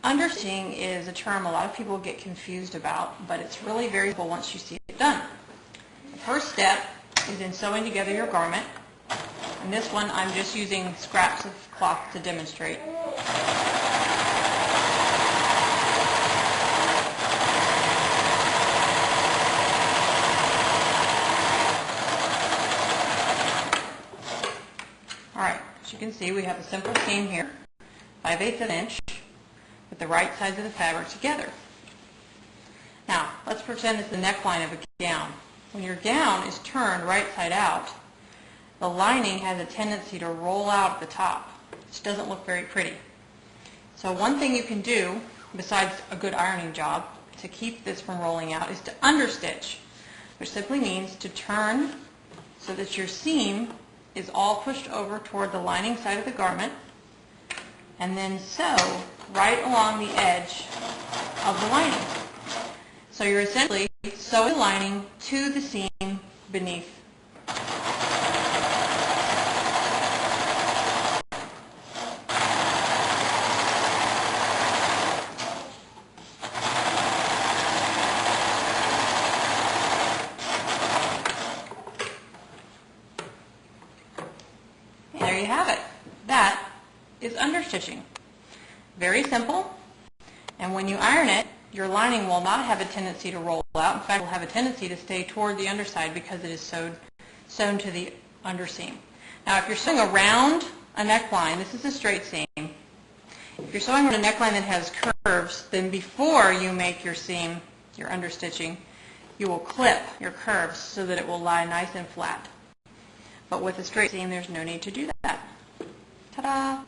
Understitching is a term a lot of people get confused about, but it's really very simple once you see it done. The first step is in sewing together your garment. And this one I'm just using scraps of cloth to demonstrate. Alright, as you can see, we have a simple seam here, 5/8 of an inch, with the right sides of the fabric together. Now, let's pretend it's the neckline of a gown. When your gown is turned right side out, the lining has a tendency to roll out at the top, which doesn't look very pretty. So one thing you can do, besides a good ironing job, to keep this from rolling out is to understitch, which simply means to turn so that your seam is all pushed over toward the lining side of the garment, and then sew right along the edge of the lining. So you're essentially sewing the lining to the seam beneath. And there you have it. That is understitching. Very simple, and when you iron it, your lining will not have a tendency to roll out. In fact, it will have a tendency to stay toward the underside because it is sewn to the underseam. Now, if you're sewing around a neckline, this is a straight seam. If you're sewing around a neckline that has curves, then before you make your seam, your understitching, you will clip your curves so that it will lie nice and flat. But with a straight seam, there's no need to do that. Ta-da!